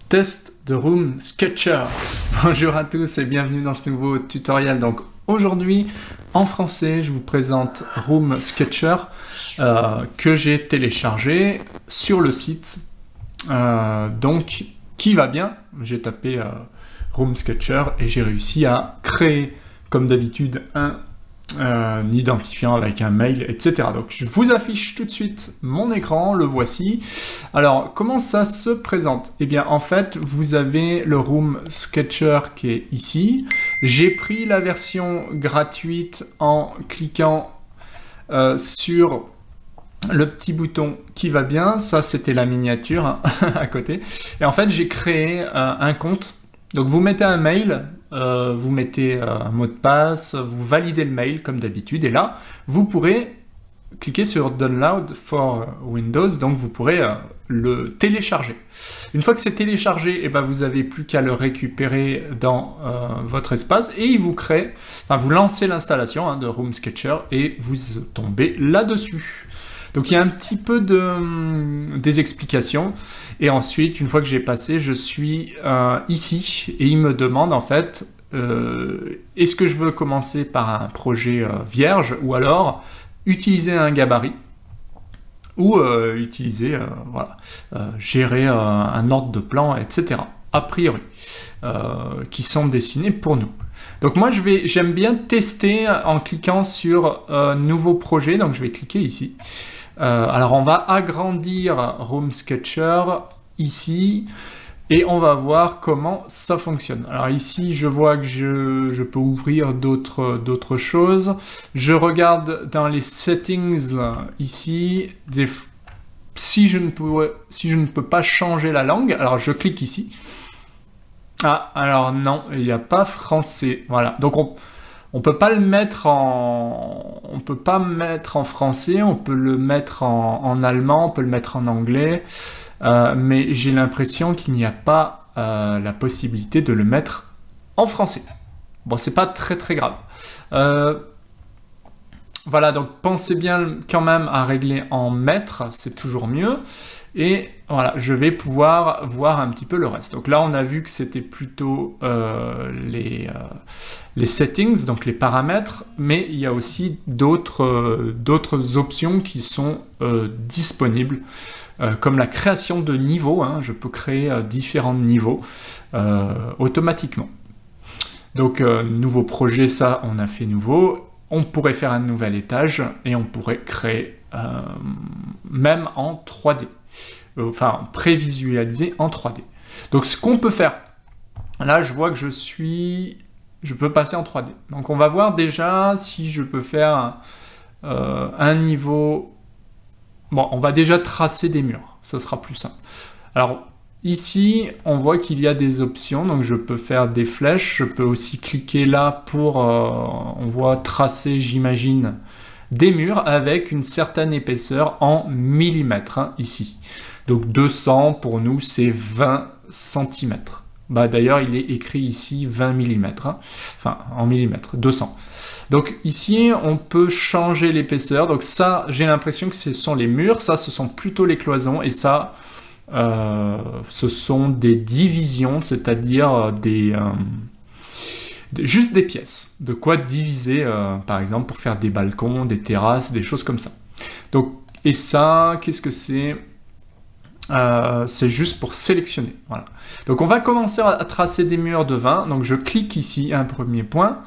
Test de Room Sketcher. Bonjour à tous et bienvenue dans ce nouveau tutoriel. Donc aujourd'hui, en français, je vous présente Room Sketcher que j'ai téléchargé sur le site. Donc, qui va bien. J'ai tapé Room Sketcher et j'ai réussi à créer, comme d'habitude, un identifiant avec un mail, etc. Donc je vous affiche tout de suite mon écran, le voici. Alors comment ça se présente? Eh bien en fait vous avez le Room Sketcher qui est ici. J'ai pris la version gratuite en cliquant sur le petit bouton qui va bien. Ça c'était la miniature hein, à côté. Et en fait j'ai créé un compte. Donc vous mettez un mail, vous mettez un mot de passe, vous validez le mail comme d'habitude, et là, vous pourrez cliquer sur Download for Windows, donc vous pourrez le télécharger. Une fois que c'est téléchargé, eh ben, vous n'avez plus qu'à le récupérer dans votre espace, et il vous crée, enfin vous lancez l'installation hein, de Room Sketcher, et vous tombez là-dessus. Donc il y a un petit peu des explications et ensuite une fois que j'ai passé je suis ici et il me demande en fait est-ce que je veux commencer par un projet vierge ou alors utiliser un gabarit ou utiliser voilà, gérer un ordre de plan etc. a priori qui sont dessinés pour nous. Donc moi j'aime bien tester en cliquant sur nouveau projet, donc je vais cliquer ici. Alors on va agrandir Room Sketcher ici et on va voir comment ça fonctionne. Alors ici je vois que je peux ouvrir d'autres choses. Je regarde dans les settings ici, si je ne peux pas changer la langue, alors je clique ici. Ah alors non, il n'y a pas français, voilà. Donc on peut pas le mettre on peut pas mettre en français, on peut le mettre en allemand, on peut le mettre en anglais, mais j'ai l'impression qu'il n'y a pas la possibilité de le mettre en français. Bon, c'est pas très grave. Voilà, donc pensez bien quand même à régler en mètres, c'est toujours mieux. Et voilà, je vais pouvoir voir un petit peu le reste. Donc là, on a vu que c'était plutôt les settings, donc les paramètres, mais il y a aussi d'autres options qui sont disponibles, comme la création de niveaux. Hein, je peux créer différents niveaux automatiquement. Donc, nouveau projet, ça, on a fait nouveau. On pourrait faire un nouvel étage et on pourrait créer même en 3D. Enfin, prévisualiser en 3D. Donc, ce qu'on peut faire, là, je vois que je peux passer en 3D. Donc, on va voir déjà si je peux faire un niveau... Bon, on va déjà tracer des murs. Ça sera plus simple. Alors, ici, on voit qu'il y a des options. Donc, je peux faire des flèches. Je peux aussi cliquer là pour... on voit tracer, j'imagine, des murs avec une certaine épaisseur en millimètres, hein, ici. Donc 200 pour nous c'est 20 cm. Bah, d'ailleurs il est écrit ici 20 mm, hein. Enfin en millimètres, 200. Donc ici on peut changer l'épaisseur. Donc ça j'ai l'impression que ce sont les murs, ça ce sont plutôt les cloisons et ça ce sont des divisions, c'est-à-dire juste des pièces. De quoi diviser par exemple pour faire des balcons, des terrasses, des choses comme ça. Donc et ça qu'est-ce que c'est? C'est juste pour sélectionner. Voilà. Donc on va commencer à tracer des murs de 20. Donc je clique ici, un premier point.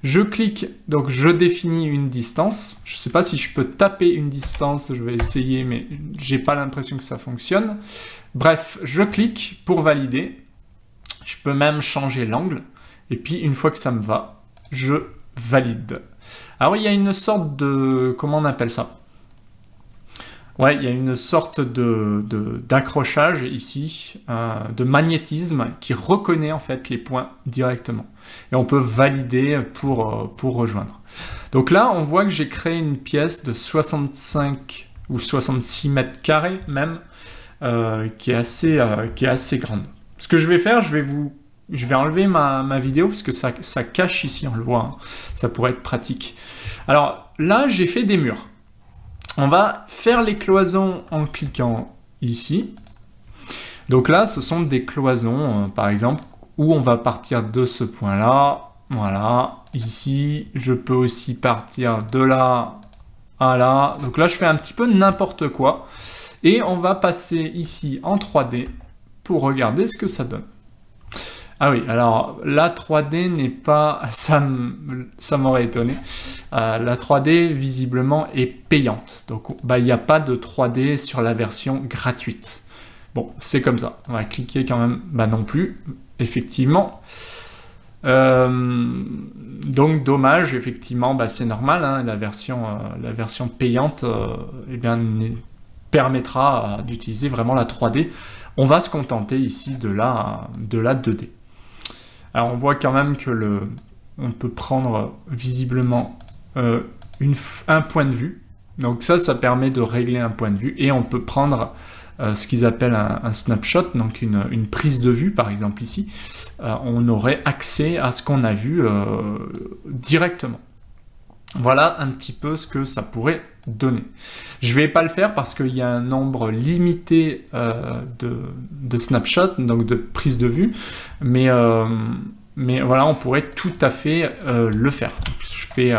Je clique, donc je définis une distance. Je ne sais pas si je peux taper une distance, je vais essayer, mais j'ai pas l'impression que ça fonctionne. Bref, je clique pour valider. Je peux même changer l'angle. Et puis une fois que ça me va, je valide. Alors il y a une sorte de... Comment on appelle ça? Ouais, il y a une sorte d'accrochage ici, de magnétisme qui reconnaît en fait les points directement. Et on peut valider pour rejoindre. Donc là, on voit que j'ai créé une pièce de 65 ou 66 mètres carrés même, qui est assez grande. Ce que je vais faire, je vais enlever ma vidéo parce que ça cache ici, on le voit, hein. Ça pourrait être pratique. Alors là, j'ai fait des murs. On va faire les cloisons en cliquant ici. Donc là, ce sont des cloisons, par exemple, où on va partir de ce point-là. Voilà, ici, je peux aussi partir de là à là. Donc là, je fais un petit peu n'importe quoi. Et on va passer ici en 3D pour regarder ce que ça donne. Ah oui, alors la 3D n'est pas... Ça m'aurait étonné. La 3D, visiblement, est payante. Donc, il n'y a pas de 3D sur la version gratuite. Bon, c'est comme ça. On va cliquer quand même. Non plus, effectivement. Donc, dommage, effectivement, c'est normal. Hein, la version payante eh bien, permettra d'utiliser vraiment la 3D. On va se contenter ici de la 2D. Alors, on voit quand même que on peut prendre visiblement un point de vue. Donc ça permet de régler un point de vue. Et on peut prendre ce qu'ils appellent un snapshot, donc une prise de vue, par exemple ici. On aurait accès à ce qu'on a vu directement. Voilà un petit peu ce que ça pourrait donner. Je ne vais pas le faire parce qu'il y a un nombre limité de snapshots, donc de prises de vue, mais voilà, on pourrait tout à fait le faire. Je fais...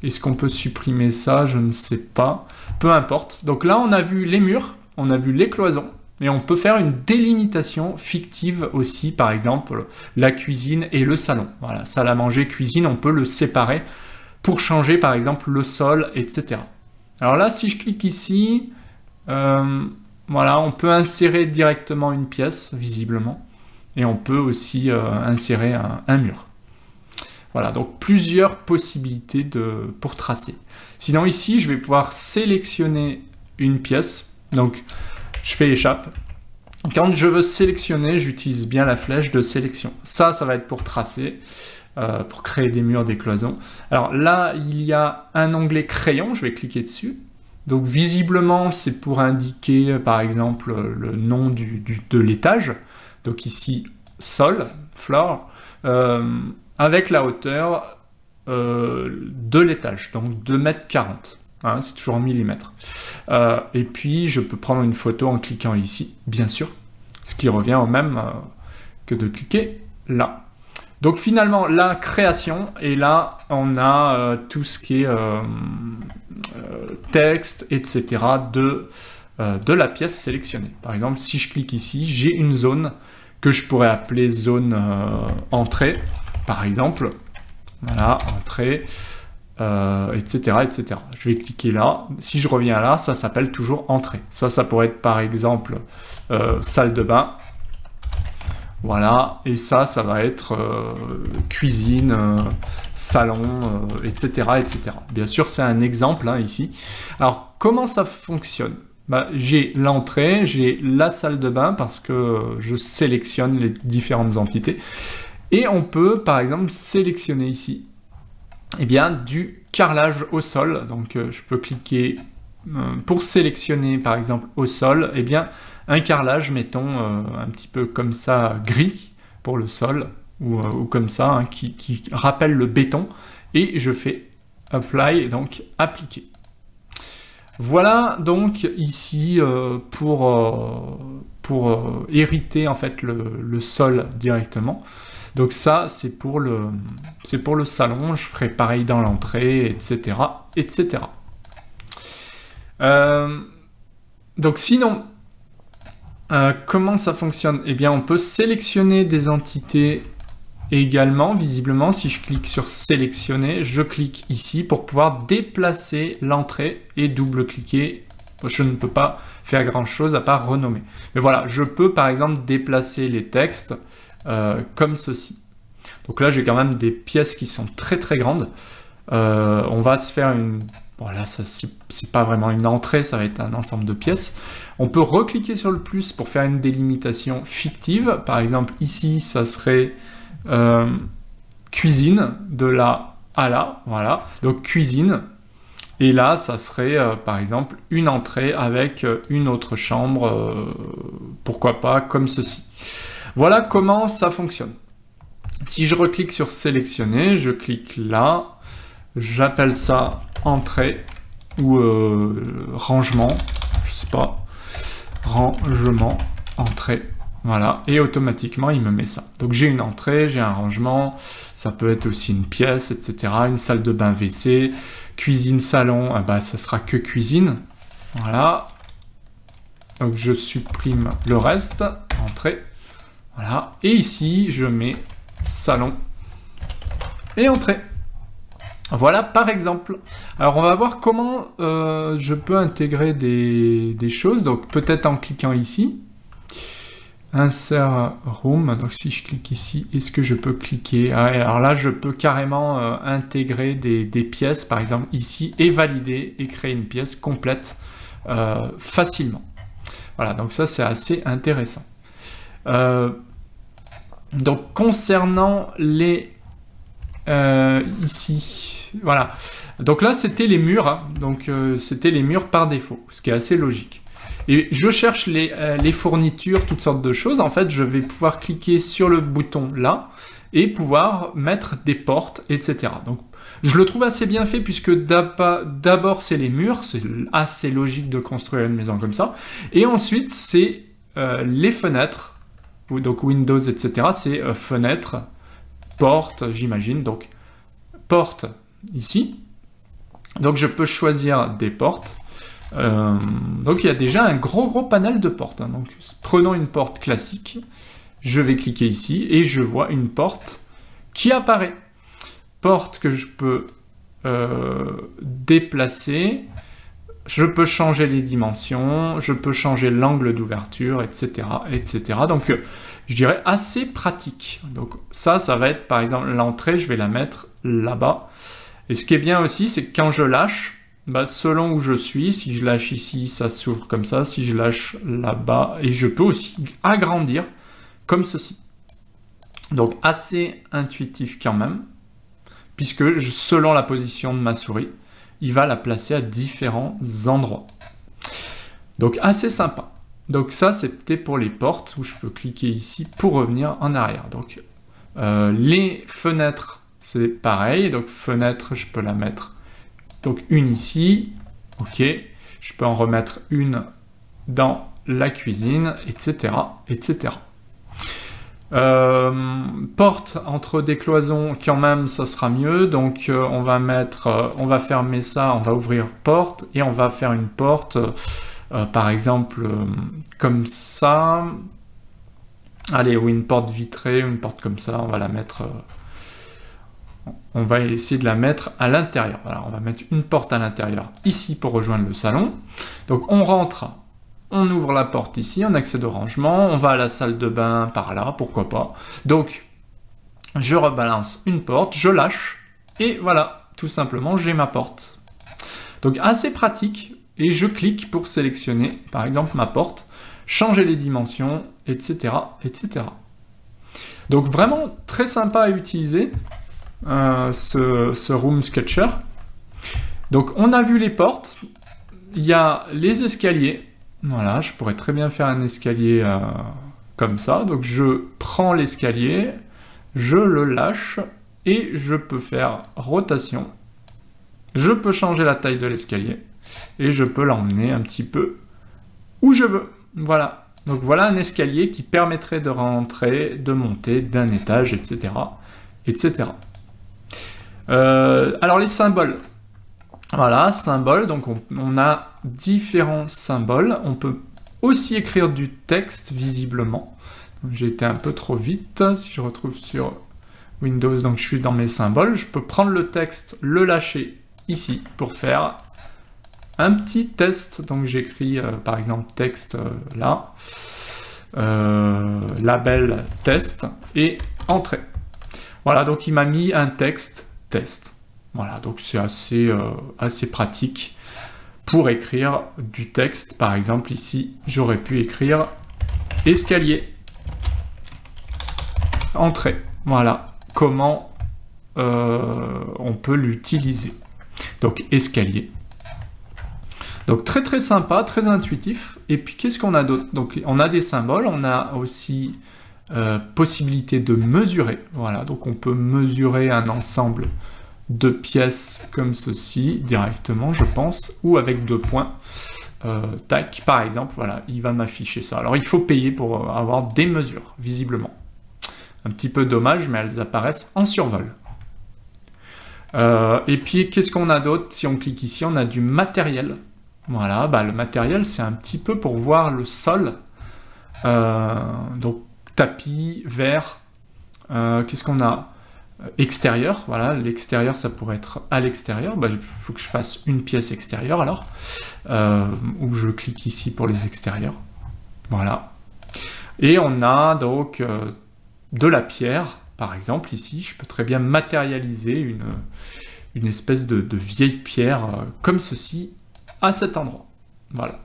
Est-ce qu'on peut supprimer ça? Je ne sais pas. Peu importe. Donc là, on a vu les murs, on a vu les cloisons, et on peut faire une délimitation fictive aussi, par exemple, la cuisine et le salon. Voilà, salle à manger, cuisine, on peut le séparer pour changer, par exemple, le sol, etc. Alors là, si je clique ici, voilà, on peut insérer directement une pièce, visiblement, et on peut aussi insérer un mur. Voilà, donc plusieurs possibilités pour tracer. Sinon ici, je vais pouvoir sélectionner une pièce. Donc, je fais échappe. Quand je veux sélectionner, j'utilise bien la flèche de sélection. Ça va être pour tracer, pour créer des murs, des cloisons. Alors là, il y a un onglet crayon, je vais cliquer dessus. Donc visiblement, c'est pour indiquer, par exemple, le nom de l'étage. Donc ici, sol, floor. Avec la hauteur de l'étage, donc 2,40 m. Hein, c'est toujours en millimètres. Et puis, je peux prendre une photo en cliquant ici, bien sûr, ce qui revient au même que de cliquer là. Donc finalement, la création, et là, on a tout ce qui est texte, etc. de la pièce sélectionnée. Par exemple, si je clique ici, j'ai une zone que je pourrais appeler zone entrée. Par exemple, voilà, entrée, etc., etc. Je vais cliquer là. Si je reviens là, ça s'appelle toujours entrée. Ça pourrait être par exemple salle de bain. Voilà, et ça va être cuisine, salon, etc., etc. Bien sûr, c'est un exemple hein, ici. Alors, comment ça fonctionne? J'ai l'entrée, j'ai la salle de bain parce que je sélectionne les différentes entités. Et on peut, par exemple, sélectionner ici du carrelage au sol. Donc, je peux cliquer pour sélectionner, par exemple, au sol, un carrelage, mettons, un petit peu comme ça, gris pour le sol, ou comme ça, hein, qui rappelle le béton. Et je fais Apply, donc appliquer. Voilà donc ici pour hériter en fait le sol directement. Donc ça, c'est pour le salon. Je ferai pareil dans l'entrée, etc., etc. Donc sinon, comment ça fonctionne? On peut sélectionner des entités également. Visiblement, si je clique sur sélectionner, je clique ici pour pouvoir déplacer l'entrée et double-cliquer. Je ne peux pas faire grand-chose à part renommer. Mais voilà, je peux par exemple déplacer les textes comme ceci. Donc là, j'ai quand même des pièces qui sont très très grandes. On va se faire une... Voilà, ça c'est pas vraiment une entrée, ça va être un ensemble de pièces. On peut recliquer sur le plus pour faire une délimitation fictive. Par exemple, ici, ça serait cuisine, de là à là. Voilà, donc cuisine. Et là, ça serait, par exemple, une entrée avec une autre chambre, pourquoi pas, comme ceci. Voilà comment ça fonctionne. Si je reclique sur sélectionner, je clique là, j'appelle ça entrée ou rangement, je sais pas, rangement, entrée. Voilà, et automatiquement, il me met ça. Donc, j'ai une entrée, j'ai un rangement, ça peut être aussi une pièce, etc. Une salle de bain WC, cuisine, salon, ah bah, ça sera que cuisine. Voilà. Donc, je supprime le reste, entrée. Voilà, et ici, je mets salon et entrée. Voilà, par exemple. Alors, on va voir comment je peux intégrer des choses. Donc, peut-être en cliquant ici. Insert Room, donc si je clique ici, est-ce que je peux cliquer? Alors là, je peux carrément intégrer des pièces, par exemple ici, et valider et créer une pièce complète facilement. Voilà, donc ça c'est assez intéressant. Donc concernant les... ici, voilà. Donc là, c'était les murs, hein. Donc c'était les murs par défaut, ce qui est assez logique. Et je cherche les fournitures, toutes sortes de choses. En fait, je vais pouvoir cliquer sur le bouton là et pouvoir mettre des portes, etc. Donc, je le trouve assez bien fait puisque d'abord, c'est les murs. C'est assez logique de construire une maison comme ça. Et ensuite, c'est les fenêtres. Donc, Windows, etc. C'est fenêtres, portes, j'imagine. Donc, porte ici. Donc, je peux choisir des portes. Donc il y a déjà un gros panel de portes, hein. Donc prenons une porte classique, je vais cliquer ici et je vois une porte qui apparaît. Porte que je peux déplacer, je peux changer les dimensions, je peux changer l'angle d'ouverture, etc., etc. Donc je dirais assez pratique. Donc ça va être par exemple l'entrée, je vais la mettre là-bas. Et ce qui est bien aussi, c'est que quand je lâche, bah, selon où je suis, si je lâche ici, ça s'ouvre comme ça, si je lâche là-bas, et je peux aussi agrandir comme ceci. Donc assez intuitif quand même, puisque selon la position de ma souris, il va la placer à différents endroits. Donc assez sympa. Donc ça, c'était pour les portes, où je peux cliquer ici pour revenir en arrière. Donc les fenêtres, c'est pareil. Donc fenêtre, je peux la mettre... Donc une ici, ok, je peux en remettre une dans la cuisine, etc., etc. Porte entre des cloisons, quand même, ça sera mieux. Donc on va fermer ça, on va ouvrir porte et on va faire une porte, par exemple, comme ça. Allez, ou une porte vitrée, une porte comme ça, on va la mettre... On va essayer de la mettre à l'intérieur. Voilà, on va mettre une porte à l'intérieur ici pour rejoindre le salon. Donc on rentre, on ouvre la porte ici, on accède au rangement, on va à la salle de bain par là, pourquoi pas. Donc je rebalance une porte, je lâche et voilà, tout simplement j'ai ma porte. Donc assez pratique et je clique pour sélectionner par exemple ma porte, changer les dimensions, etc., etc. Donc vraiment très sympa à utiliser. Ce Room Sketcher. Donc on a vu les portes, il y a les escaliers. Voilà, je pourrais très bien faire un escalier comme ça. Donc je prends l'escalier, je le lâche et je peux faire rotation. Je peux changer la taille de l'escalier et je peux l'emmener un petit peu où je veux. Voilà. Donc voilà un escalier qui permettrait de rentrer, de monter d'un étage, etc., etc. Alors les symboles, voilà, symboles, donc on a différents symboles, on peut aussi écrire du texte visiblement, j'ai été un peu trop vite, si je retrouve sur Windows, donc je suis dans mes symboles, je peux prendre le texte, le lâcher ici pour faire un petit test, donc j'écris par exemple texte là, label test et entrée. Voilà, donc il m'a mis un texte test. Voilà, donc c'est assez pratique pour écrire du texte. Par exemple, ici, j'aurais pu écrire escalier, entrée. Voilà, comment on peut l'utiliser. Donc, escalier. Donc, très sympa, très intuitif. Et puis, qu'est-ce qu'on a d'autre? Donc, on a des symboles, on a aussi... possibilité de mesurer, voilà, donc on peut mesurer un ensemble de pièces comme ceci directement, je pense, ou avec 2 points. tac, par exemple, voilà, il va m'afficher ça. Alors il faut payer pour avoir des mesures, visiblement. Un petit peu dommage, mais elles apparaissent en survol. Et puis, qu'est-ce qu'on a d'autre? Si on clique ici, on a du matériel. Voilà, bah, le matériel, c'est un petit peu pour voir le sol. Donc, tapis, verre. Qu'est-ce qu'on a? Extérieur, voilà, l'extérieur, ça pourrait être à l'extérieur. Bah, il faut que je fasse une pièce extérieure, alors. Ou je clique ici pour les extérieurs. Voilà. Et on a donc de la pierre. Par exemple, ici, je peux très bien matérialiser une espèce de vieille pierre comme ceci, à cet endroit. Voilà.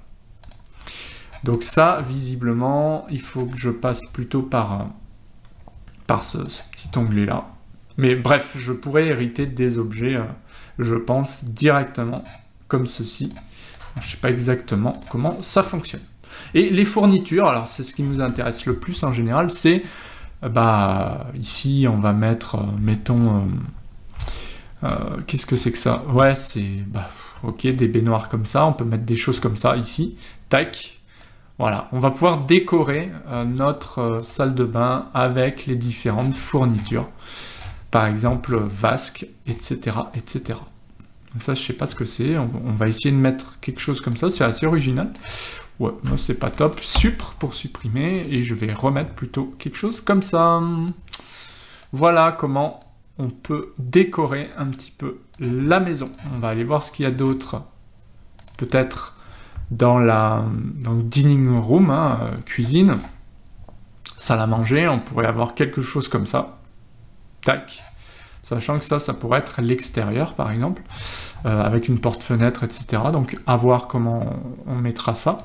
Donc ça, visiblement, il faut que je passe plutôt par ce petit onglet-là. Mais bref, je pourrais hériter des objets, je pense, directement, comme ceci. Je ne sais pas exactement comment ça fonctionne. Et les fournitures, alors c'est ce qui nous intéresse le plus en général, c'est... Bah, ici, on va mettre, mettons, qu'est-ce que c'est que ça? Ouais, c'est, bah, ok, des baignoires comme ça, on peut mettre des choses comme ça, ici, tac, voilà, on va pouvoir décorer notre salle de bain avec les différentes fournitures, par exemple, vasque, etc., etc. Donc ça, je sais pas ce que c'est, on va essayer de mettre quelque chose comme ça, c'est assez original. Ouais, non, c'est pas top. Supr pour supprimer, et je vais remettre plutôt quelque chose comme ça. Voilà comment on peut décorer un petit peu la maison. On va aller voir ce qu'il y a d'autre, peut-être dans le dining room, hein, cuisine, salle à manger, on pourrait avoir quelque chose comme ça. Tac. Sachant que ça pourrait être l'extérieur, par exemple, avec une porte-fenêtre, etc. Donc, à voir comment on mettra ça.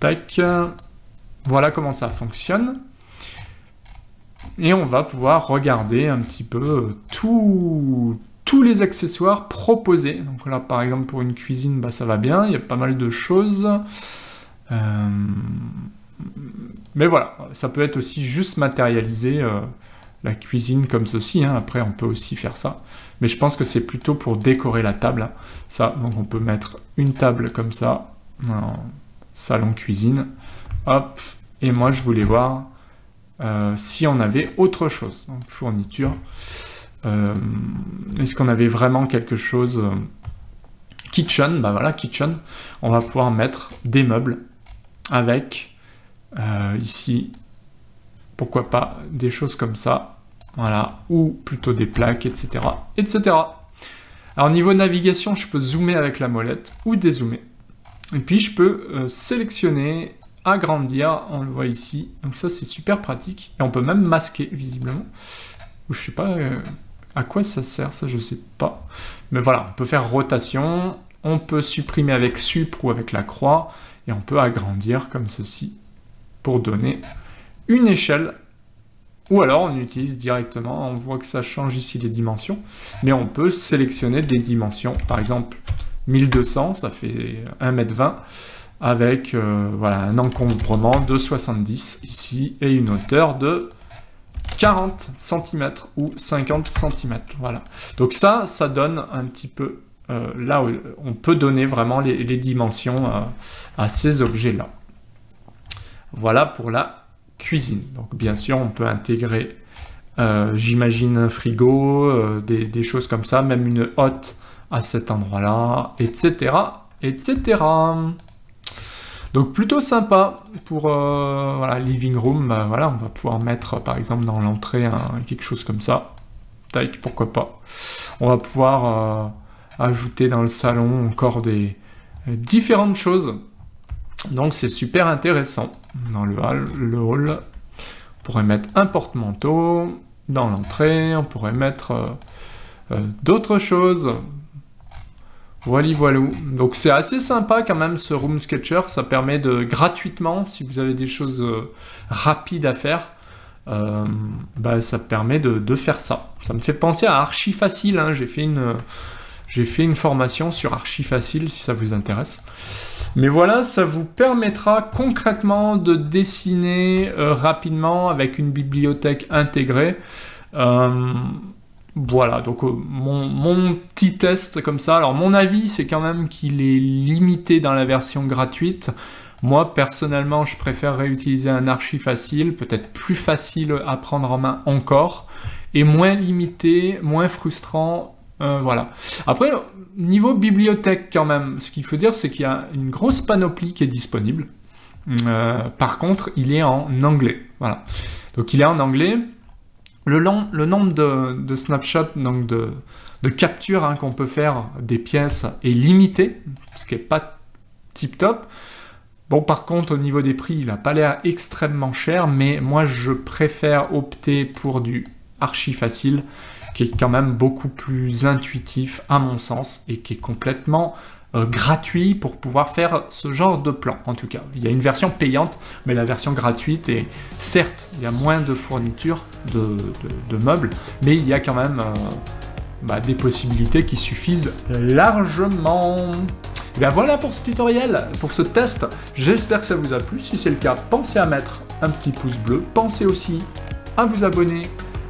Tac. Voilà comment ça fonctionne. Et on va pouvoir regarder un petit peu tous les accessoires proposés. Donc là, par exemple, pour une cuisine, bah, ça va bien. Il y a pas mal de choses. Mais voilà, ça peut être aussi juste matérialisé la cuisine comme ceci, hein. Après on peut aussi faire ça, mais je pense que c'est plutôt pour décorer la table, hein. Ça, donc on peut mettre une table comme ça, en salon cuisine, hop, et moi je voulais voir si on avait autre chose, donc fourniture, est-ce qu'on avait vraiment quelque chose, kitchen, bah voilà, kitchen, on va pouvoir mettre des meubles avec, ici, pourquoi pas des choses comme ça, voilà, ou plutôt des plaques, etc., etc. Alors niveau navigation, je peux zoomer avec la molette ou dézoomer. Et puis je peux sélectionner, agrandir, on le voit ici, donc ça c'est super pratique. Et on peut même masquer visiblement, ou je sais pas à quoi ça sert, ça je sais pas. Mais voilà, on peut faire rotation, on peut supprimer avec supr ou avec la croix, et on peut agrandir comme ceci pour donner une échelle, ou alors on utilise directement, on voit que ça change ici les dimensions, mais on peut sélectionner des dimensions, par exemple 1200, ça fait 1,20 m, avec voilà, un encombrement de 70 ici, et une hauteur de 40 cm ou 50 cm, voilà. Donc ça donne un petit peu, là où on peut donner vraiment les dimensions à ces objets-là. Voilà pour la cuisine. Donc bien sûr, on peut intégrer, j'imagine, un frigo, des choses comme ça, même une hotte à cet endroit-là, etc., etc. Donc plutôt sympa pour voilà, living room. Bah, voilà, on va pouvoir mettre, par exemple, dans l'entrée quelque chose comme ça. Tac, pourquoi pas. On va pouvoir ajouter dans le salon encore des différentes choses. Donc c'est super intéressant. Dans le hall, on pourrait mettre un porte-manteau. Dans l'entrée, on pourrait mettre d'autres choses. Voilà, voilà. Donc c'est assez sympa quand même ce Room Sketcher. Ça permet de gratuitement, si vous avez des choses rapides à faire, bah, ça permet de faire ça. Ça me fait penser à Archifacile, hein. J'ai fait une formation sur Archifacile si ça vous intéresse. Mais voilà, ça vous permettra concrètement de dessiner rapidement avec une bibliothèque intégrée. Voilà, donc mon petit test comme ça. Alors mon avis, c'est quand même qu'il est limité dans la version gratuite. Moi, personnellement, je préfère réutiliser un archi facile, peut-être plus facile à prendre en main encore, et moins limité, moins frustrant. Voilà. Après, niveau bibliothèque quand même, ce qu'il faut dire, c'est qu'il y a une grosse panoplie qui est disponible. Par contre, il est en anglais. Voilà. Donc il est en anglais. Le nombre de snapshots, donc de captures hein, qu'on peut faire des pièces est limité, ce qui n'est pas tip-top. Bon, par contre, au niveau des prix, il n'a pas l'air extrêmement cher, mais moi, je préfère opter pour du archi facile, qui est quand même beaucoup plus intuitif, à mon sens, et qui est complètement gratuit pour pouvoir faire ce genre de plan, en tout cas. Il y a une version payante, mais la version gratuite, et certes, il y a moins de fournitures de meubles, mais il y a quand même des possibilités qui suffisent largement. Et bien voilà pour ce tutoriel, pour ce test. J'espère que ça vous a plu. Si c'est le cas, pensez à mettre un petit pouce bleu. Pensez aussi à vous abonner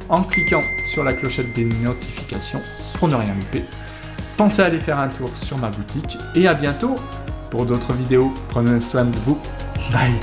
en cliquant sur la clochette des notifications pour ne rien louper. Pensez à aller faire un tour sur ma boutique et à bientôt pour d'autres vidéos. Prenez soin de vous. Bye.